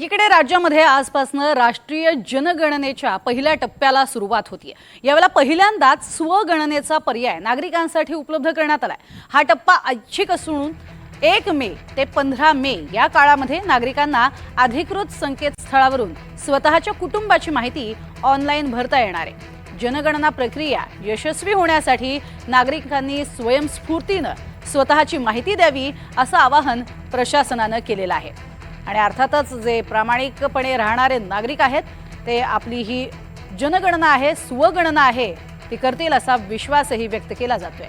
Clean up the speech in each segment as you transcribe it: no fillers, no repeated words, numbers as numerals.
एकीकडे राज्यामध्ये आजपासून राष्ट्रीय जनगणनेच्या पहिल्या टप्प्याला सुरुवात होतीये। यावेळेला पहिल्यांदाच स्वगणनेचा पर्याय नागरिकांसाठी उपलब्ध करण्यात आलाय। हा टप्पा ऐच्छिक असून 1 मे ते 15 मे या काळामध्ये नागरिकांना अधिकृत संकेतस्थळावरून स्वतःच्या कुटुंबाची माहिती ऑनलाईन भरता येणार आहे। जनगणना प्रक्रिया यशस्वी होण्यासाठी नागरिकांनी स्वयंस्फूर्तीने स्वतःची माहिती द्यावी असं आवाहन प्रशासनाने केलेलं आहे। आणि अर्थातच जे प्रामाणिकपणे राहणारे नागरिक आहेत ते आपली ही जनगणना आहे, स्वगणना आहे ती करतील असा विश्वासही व्यक्त केला जातोय।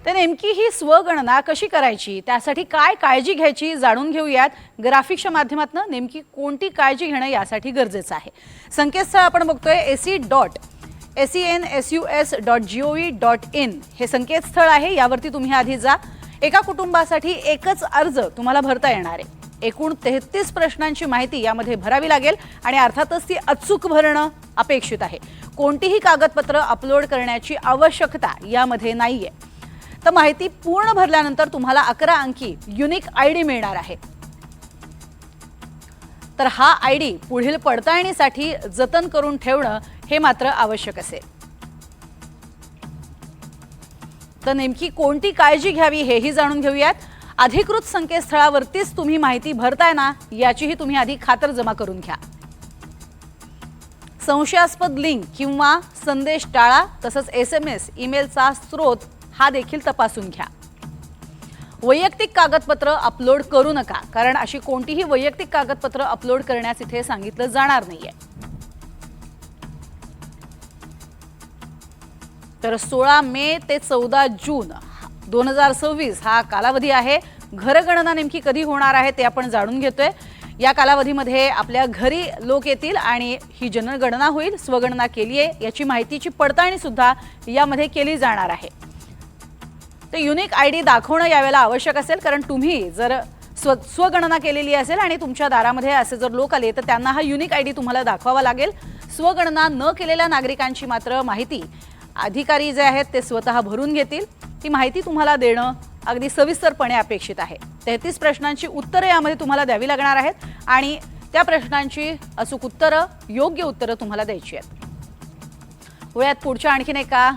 तर नेमकी ही स्वगणना कशी करायची, त्यासाठी काय काळजी घ्यायची जाणून घेऊयात। ग्राफिक्सच्या माध्यमातून नेमकी कोणती काळजी घेणं यासाठी गरजेचं आहे। संकेतस्थळ आपण बघतोय sensus.gov.in हे संकेतस्थळ आहे। यावरती तुम्ही आधी जा। एका कुटुंबासाठी एकच अर्ज तुम्हाला भरता येणार आहे। एकूण 33 प्रश्नांची माहिती यामध्ये भरावी लागेल आणि अर्थातच ती अचूक भरणं अपेक्षित आहे। कोणतीही कागदपत्र अपलोड करण्याची आवश्यकता यामध्ये नाहीये। तर माहिती पूर्ण भरल्यानंतर तुम्हाला 11 अंकी युनिक आयडी मिळणार आहे। तर हा आयडी पुढील पडताळणीसाठी जतन करून ठेवणं हे मात्र आवश्यक असेल। तर नेमकी कोणती काळजी घ्यावी हेही जाणून घेऊयात। अधिकृत संकेतस्थळावरतीच तुम्ही माहिती भरताय ना याचीही तुम्ही आधी खातरजमा करून घ्या। संशयास्पद लिंक किंवा संदेश टाळा। तसंच SMS ईमेलचा स्रोत हा देखील तपासून घ्या। वैयक्तिक कागदपत्र अपलोड करू नका, कारण अशी कोणतीही वैयक्तिक कागदपत्र अपलोड करण्यास इथे सांगितलं जाणार नाहीये। तर 16 मे ते 14 जून 2026 हा कालावधी आहे। घरगणना नेमकी कधी होणार आहे ते आपण जाणून घेतोय। या कालावधीमध्ये आपल्या घरी लोक येतील आणि ही जनगणना होईल। स्वगणना केली आहे याची माहितीची पडताळणी सुद्धा यामध्ये केली जाणार आहे। तर युनिक आयडी दाखवणं यावेळेला आवश्यक असेल, कारण तुम्ही जर स्वगणना केलेली असेल आणि तुमच्या दारामध्ये असे जर लोक आले तर त्यांना हा युनिक आयडी तुम्हाला दाखवावा लागेल। स्वगणना न केलेल्या नागरिकांची मात्र माहिती अधिकारी जे आहेत ते स्वतः भरून घेतील। ती माहिती तुम्हाला देणं अगदी सविस्तरपणे अपेक्षित आहे। 33 प्रश्नांची उत्तरे यामध्ये तुम्हाला द्यावी लागणार आहेत आणि त्या प्रश्नांची अचूक उत्तरं, योग्य उत्तरं तुम्हाला द्यायची आहेत। वयात पुढच्या आणखीन एका